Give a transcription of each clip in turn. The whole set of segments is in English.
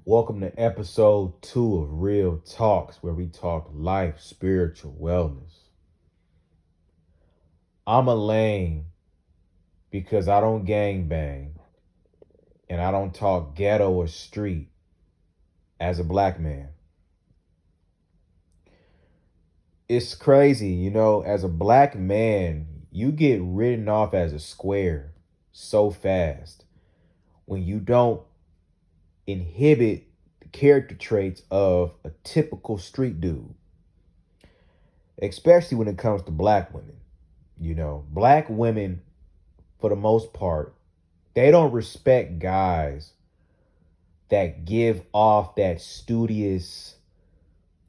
Welcome to episode 2 of Real Talks, where we talk life, spiritual wellness. I'm a lame because I don't gang bang and I don't talk ghetto or street as a black man. It's crazy, as a black man, you get written off as a square so fast when you don't inhibit the character traits of a typical street dude, especially when it comes to black women. Black women, for the most part, they don't respect guys that give off that studious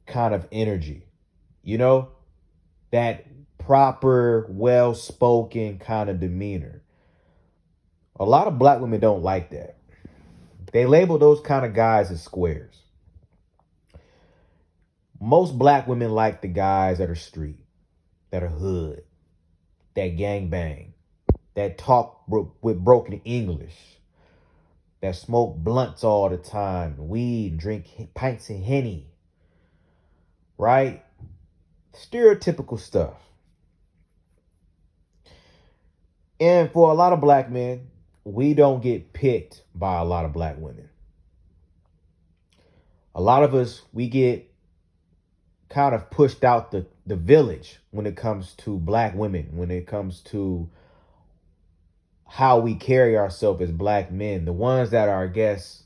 kind of energy, you know, that proper, well spoken kind of demeanor. A lot of black women don't like that. They label those kind of guys as squares. Most black women like the guys that are street, that are hood, that gang bang, that talk with broken English, that smoke blunts all the time, weed, drink pints of Henny, right? Stereotypical stuff. And for a lot of black men, we don't get picked by a lot of black women. A lot of us, we get kind of pushed out the village when it comes to black women, when it comes to how we carry ourselves as black men. The ones that are, I guess,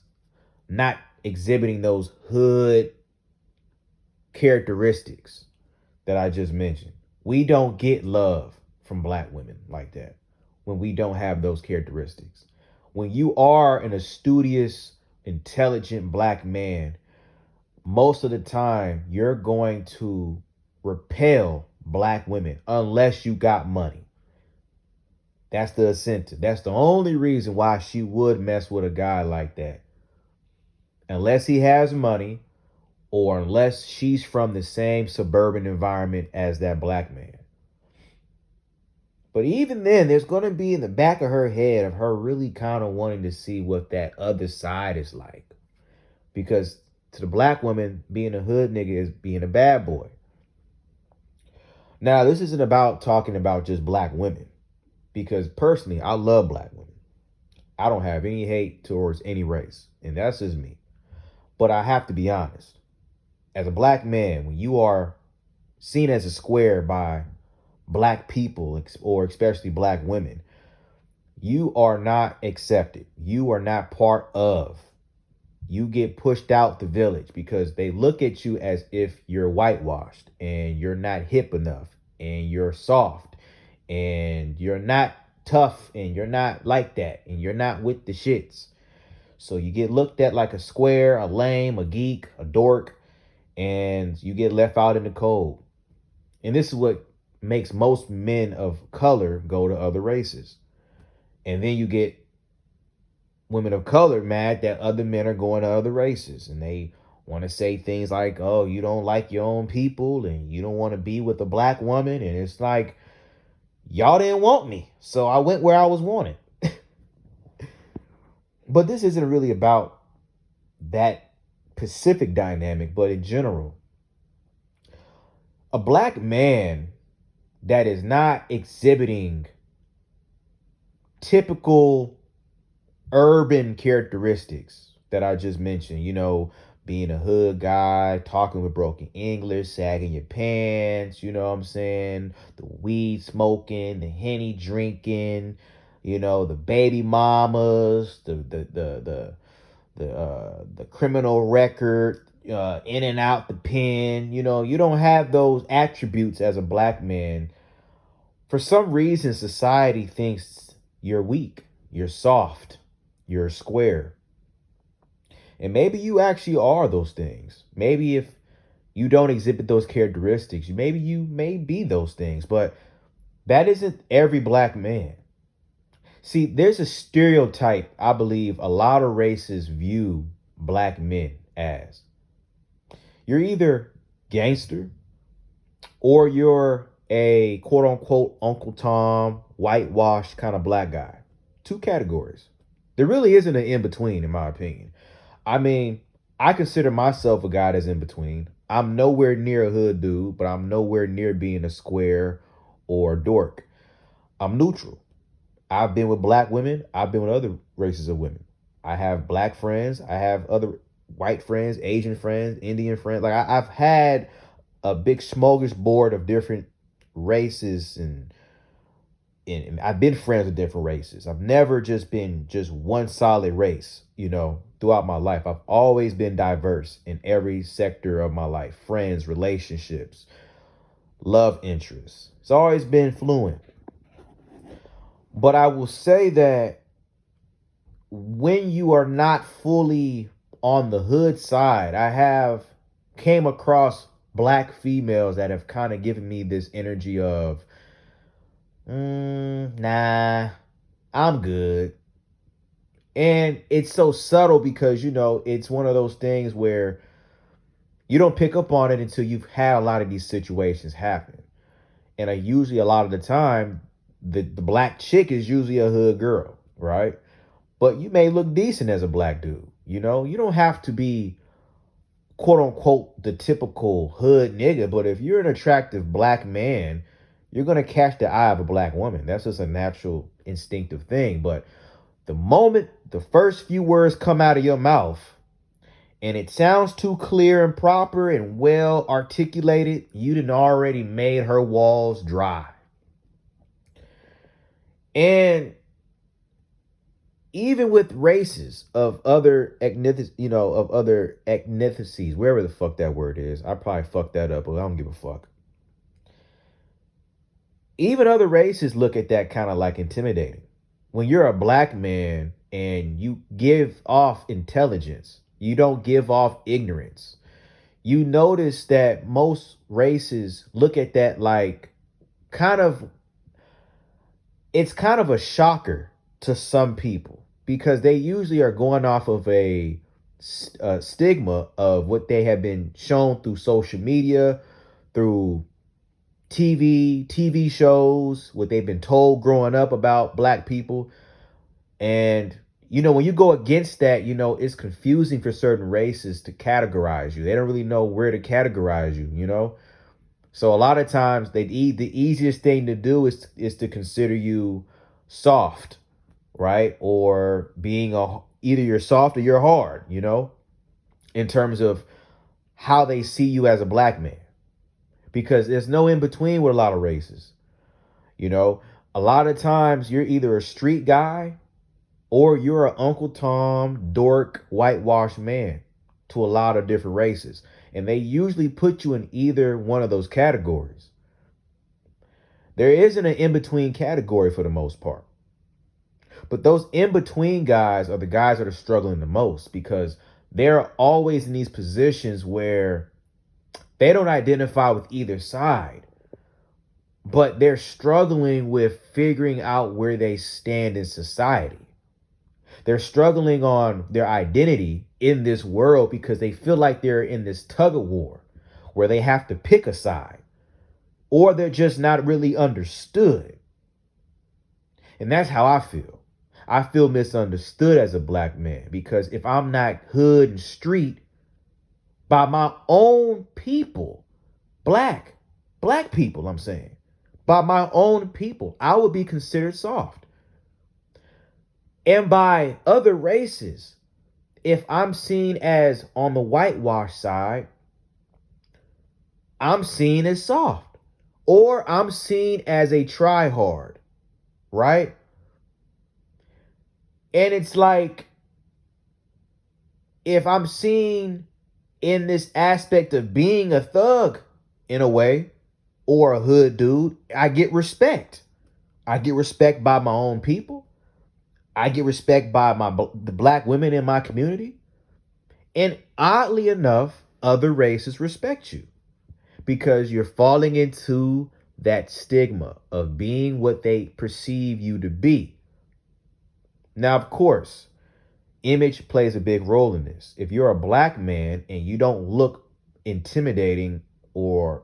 not exhibiting those hood characteristics that I just mentioned. We don't get love from black women like that when we don't have those characteristics. When you are an studious, intelligent black man, most of the time you're going to repel black women unless you got money. That's the incentive. That's the only reason why she would mess with a guy like that. Unless he has money or unless she's from the same suburban environment as that black man. But even then, there's going to be in the back of her head of her really kind of wanting to see what that other side is like. Because to the black woman, being a hood nigga is being a bad boy. Now, this isn't about talking about just black women. Because personally, I love black women. I don't have any hate towards any race. And that's just me. But I have to be honest. As a black man, when you are seen as a square by black people, or especially black women, you are not accepted. You are not part of. You get pushed out the village because they look at you as if you're whitewashed and you're not hip enough and you're soft and you're not tough and you're not like that and you're not with the shits. So you get looked at like a square, a lame, a geek, a dork, and you get left out in the cold. And this is what makes most men of color go to other races. And then you get women of color mad that other men are going to other races. And they want to say things like, oh, you don't like your own people and you don't want to be with a black woman. And it's like, y'all didn't want me, so I went where I was wanted. But this isn't really about that specific dynamic, but in general. A black man that is not exhibiting typical urban characteristics that I just mentioned, being a hood guy, talking with broken English, sagging your pants, you know what I'm saying? The weed smoking, the Henny drinking, the baby mamas, the criminal record, in and out the pen. You don't have those attributes as a black man. For some reason, society thinks you're weak, you're soft, you're square. And maybe you actually are those things. Maybe if you don't exhibit those characteristics, maybe you may be those things, but that isn't every black man. See, there's a stereotype I believe a lot of races view black men as. You're either gangster or you're a quote unquote Uncle Tom, whitewashed kind of black guy. Two categories. There really isn't an in between, in my opinion. I mean, I consider myself a guy that's in between. I'm nowhere near a hood dude, but I'm nowhere near being a square or a dork. I'm neutral. I've been with black women. I've been with other races of women. I have black friends. I have other white friends, Asian friends, Indian friends. Like I've had a big smorgasbord of different races, and I've been friends with different races. I've never just been just one solid race, throughout my life. I've always been diverse in every sector of my life. Friends, relationships, love interests. It's always been fluent. But I will say that when you are not fully on the hood side, I have came across black females that have kind of given me this energy of, nah, I'm good. And it's so subtle because, it's one of those things where you don't pick up on it until you've had a lot of these situations happen. And usually, a lot of the time, the black chick is usually a hood girl, right? But you may look decent as a black dude. You don't have to be quote unquote the typical hood nigga. But if you're an attractive black man, you're gonna catch the eye of a black woman. That's just a natural instinctive thing. But the moment the first few words come out of your mouth and it sounds too clear and proper and well articulated, you done already made her walls dry. And even with races of other ethnicities, wherever the fuck that word is, I probably fucked that up, but I don't give a fuck. Even other races look at that kind of like intimidating. When you're a black man and you give off intelligence, you don't give off ignorance. You notice that most races look at that like kind of, it's kind of a shocker to some people because they usually are going off of a stigma of what they have been shown through social media, through TV shows, what they've been told growing up about black people. And, when you go against that, it's confusing for certain races to categorize you. They don't really know where to categorize you. So a lot of times the easiest thing to do is to consider you soft, right? Or being either you're soft or you're hard, in terms of how they see you as a black man. Because there's no in between with a lot of races. A lot of times you're either a street guy or you're an Uncle Tom, dork, whitewashed man to a lot of different races. And they usually put you in either one of those categories. There isn't an in-between category for the most part. But those in-between guys are the guys that are struggling the most because they're always in these positions where they don't identify with either side, but they're struggling with figuring out where they stand in society. They're struggling on their identity in this world because they feel like they're in this tug of war where they have to pick a side, or they're just not really understood. And that's how I feel. I feel misunderstood as a black man because if I'm not hood and street by my own people, black people, I'm saying, by my own people, I would be considered soft. And by other races, if I'm seen as on the whitewash side, I'm seen as soft. Or I'm seen as a try-hard, right? And it's like, if I'm seen in this aspect of being a thug in a way, or a hood dude, I get respect. I get respect by my own people. I get respect by the black women in my community. And oddly enough, other races respect you because you're falling into that stigma of being what they perceive you to be. Now, of course, image plays a big role in this. If you're a black man and you don't look intimidating or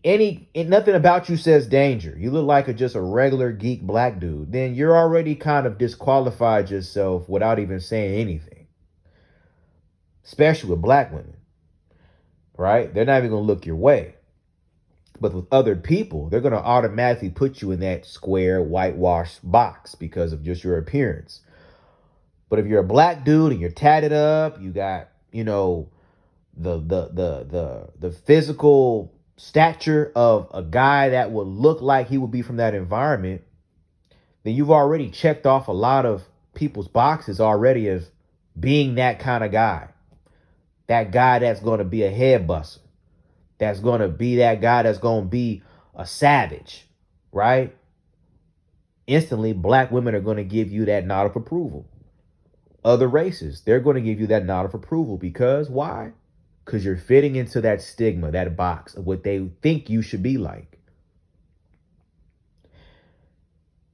nothing about you says danger, you look like just a regular geek black dude, then you're already kind of disqualified yourself without even saying anything. especially with black women, right? They're not even going to look your way. But with other people, they're going to automatically put you in that square whitewashed box because of just your appearance. But if you're a black dude and you're tatted up, you got, the physical stature of a guy that would look like he would be from that environment, then you've already checked off a lot of people's boxes already as being that kind of guy. That guy that's going to be a head buster. That's going to be that guy that's going to be a savage, right? Instantly, black women are going to give you that nod of approval. Other races, they're going to give you that nod of approval because why? Because you're fitting into that stigma, that box of what they think you should be like.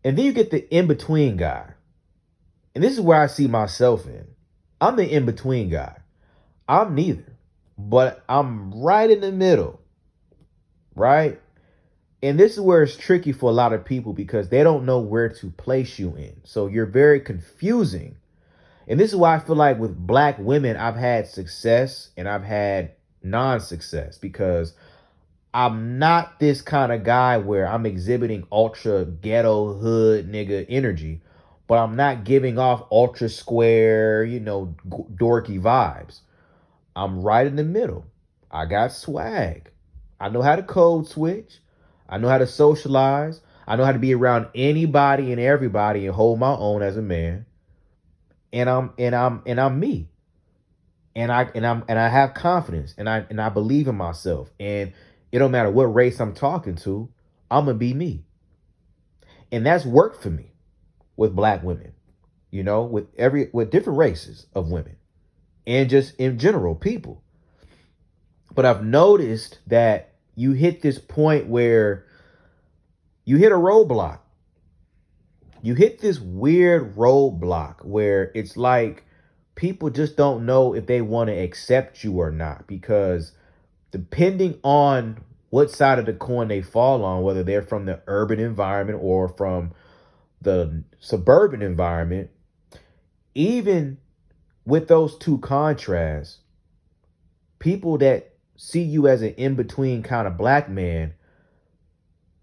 And then you get the in-between guy. And this is where I see myself in. I'm the in-between guy. I'm neither, but I'm right in the middle, right? And this is where it's tricky for a lot of people because they don't know where to place you in. So you're very confusing. And this is why I feel like with black women, I've had success and I've had non-success because I'm not this kind of guy where I'm exhibiting ultra ghetto hood nigga energy, but I'm not giving off ultra square, dorky vibes. I'm right in the middle. I got swag. I know how to code switch. I know how to socialize. I know how to be around anybody and everybody and hold my own as a man. And I'm me. And I have confidence and I believe in myself. And it don't matter what race I'm talking to, I'm gonna be me. And that's worked for me with black women, with different races of women and just in general people. But I've noticed that you hit this point where you hit a roadblock. You hit this weird roadblock where it's like people just don't know if they want to accept you or not because depending on what side of the coin they fall on, whether they're from the urban environment or from the suburban environment, even with those two contrasts, people that see you as an in-between kind of black man,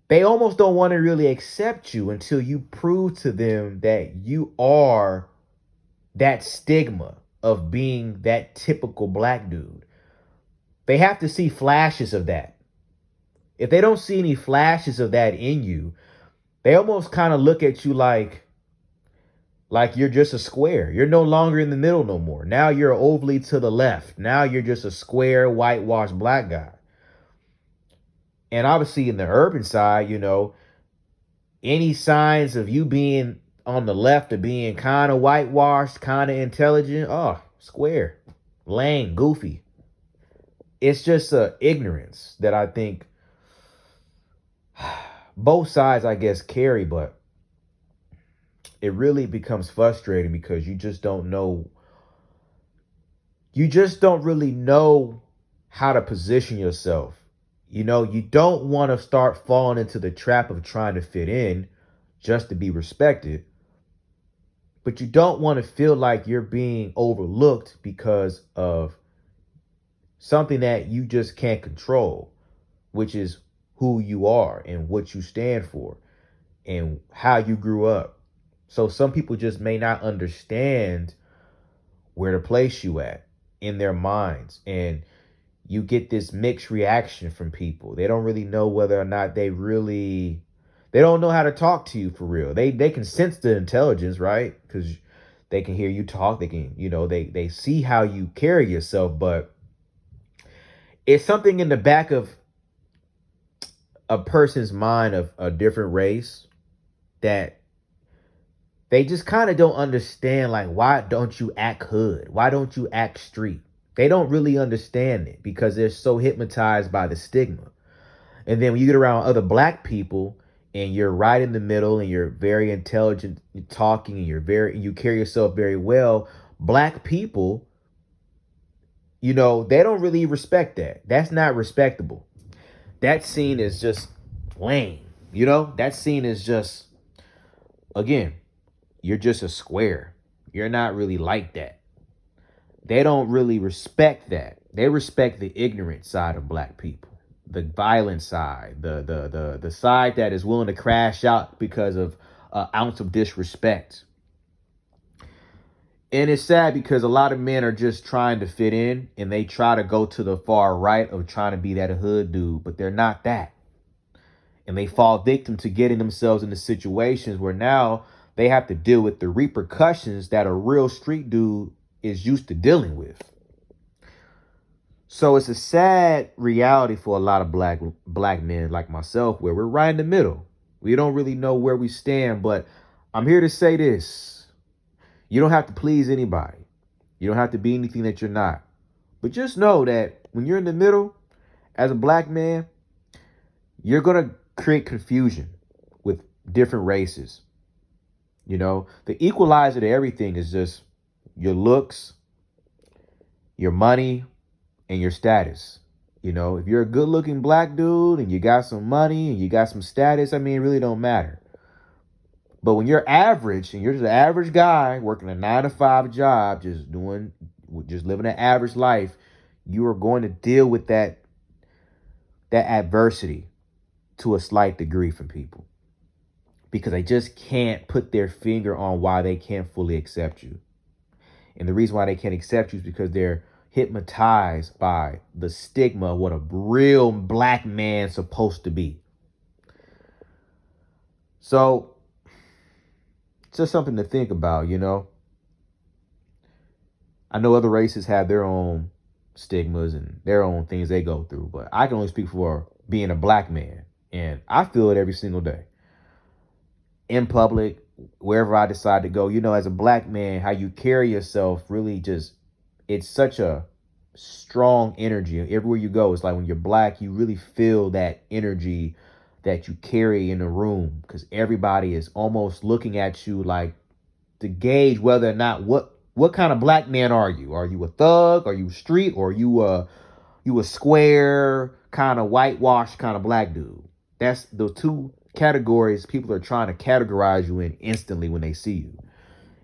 they almost don't want to really accept you until you prove to them that you are that stigma of being that typical black dude. They have to see flashes of that. If they don't see any flashes of that in you, they almost kind of look at you like you're just a square. You're no longer in the middle no more. Now you're overly to the left. Now you're just a square, whitewashed black guy. And obviously in the urban side, any signs of you being on the left of being kind of whitewashed, kind of intelligent, square, lame, goofy. It's just ignorance that I think both sides, I guess, carry, but it really becomes frustrating because you just don't know. You just don't really know how to position yourself. You don't want to start falling into the trap of trying to fit in just to be respected. But you don't want to feel like you're being overlooked because of something that you just can't control, which is who you are and what you stand for and how you grew up. So some people just may not understand where to place you at in their minds. And you get this mixed reaction from people. They don't really know whether or not they don't know how to talk to you for real. They can sense the intelligence, right? Because they can hear you talk. They can, they see how you carry yourself, but it's something in the back of a person's mind of a different race that they just kind of don't understand. Like, why don't you act hood? Why don't you act street? They don't really understand it because they're so hypnotized by the stigma. And then when you get around other black people and you're right in the middle and you're very intelligent talking and you carry yourself very well, black people, they don't really respect that. That's not respectable. That scene is just lame. That scene is just, again, you're just a square. You're not really like that. they don't really respect that. They respect the ignorant side of black people, the violent side, the side that is willing to crash out because of an ounce of disrespect. And it's sad because a lot of men are just trying to fit in and they try to go to the far right of trying to be that hood dude, but they're not that. And they fall victim to getting themselves into situations where now they have to deal with the repercussions that a real street dude is used to dealing with. So it's a sad reality for a lot of black men like myself, where we're right in the middle. We don't really know where we stand, but I'm here to say this. You don't have to please anybody. You don't have to be anything that you're not. But just know that when you're in the middle, as a black man, you're going to create confusion with different races. You know, the equalizer to everything is just your looks, your money, and your status. You know, if you're a good looking black dude and you got some money and you got some status, I mean, it really don't matter. But when you're average and you're just an average guy working a 9-to-5 job, just living an average life, you are going to deal with that adversity to a slight degree from people, because they just can't put their finger on why they can't fully accept you. And the reason why they can't accept you is because they're hypnotized by the stigma of what a real black man's supposed to be. So it's just something to think about, you know. I know other races have their own stigmas and their own things they go through, but I can only speak for being a black man. And I feel it every single day. In public, wherever I decide to go, you know, as a black man, how you carry yourself really just, it's such a strong energy. Everywhere you go, it's like when you're black, you really feel that energy that you carry in the room, because everybody is almost looking at you like to gauge whether or not what kind of black man are you? Are you a thug? Are you street? Or are you a square kind of whitewashed kind of black dude? That's the two categories people are trying to categorize you in instantly when they see you.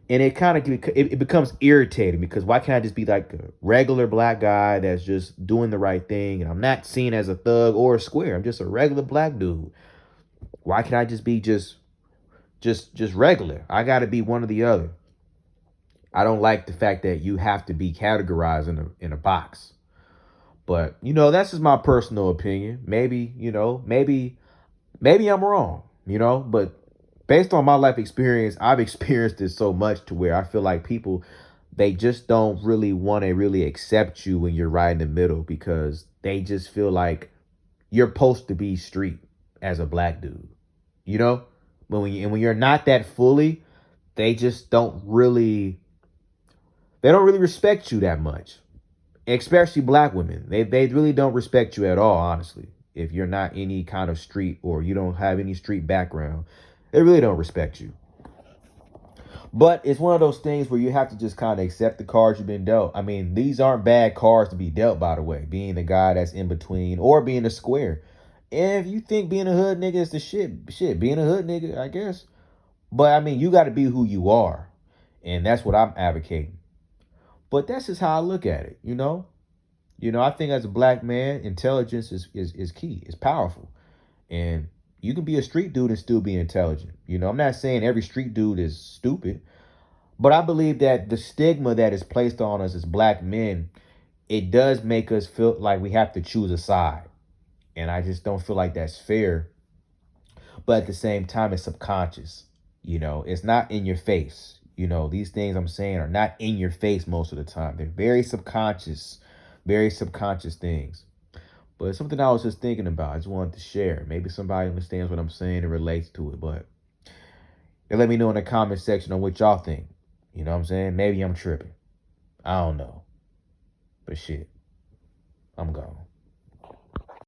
And it becomes irritating, because why can't I just be like a regular black guy that's just doing the right thing, and I'm not seen as a thug or a square. I'm just a regular black dude. Why can't I just be just regular? I got to be one or the other. I don't like the fact that you have to be categorized in a box. But, you know, that's just my personal opinion. Maybe, you know, maybe I'm wrong, you know, but based on my life experience, I've experienced this so much to where I feel like people, they just don't really want to really accept you when you're right in the middle, because they just feel like you're supposed to be street as a black dude, you know? But when you're not that fully, they just don't really, they don't really respect you that much. Especially black women. They really don't respect you at all, honestly. If you're not any kind of street, or you don't have any street background, they really don't respect you. But it's one of those things where you have to just kind of accept the cards you've been dealt. I mean, these aren't bad cards to be dealt, by the way, being the guy that's in between or being a square. And if you think being a hood nigga is the shit, being a hood nigga, I guess. But I mean, you got to be who you are. And that's what I'm advocating. But that's just how I look at it, you know? You know, I think as a black man, intelligence is key. It's powerful. And you can be a street dude and still be intelligent. You know, I'm not saying every street dude is stupid, but I believe that the stigma that is placed on us as black men, it does make us feel like we have to choose a side. And I just don't feel like that's fair. But at the same time, it's subconscious. You know, it's not in your face. You know, these things I'm saying are not in your face most of the time. They're very subconscious things. But it's something I was just thinking about. I just wanted to share. Maybe somebody understands what I'm saying and relates to it. But let me know in the comment section on what y'all think. You know what I'm saying? Maybe I'm tripping. I don't know. But shit, I'm gone.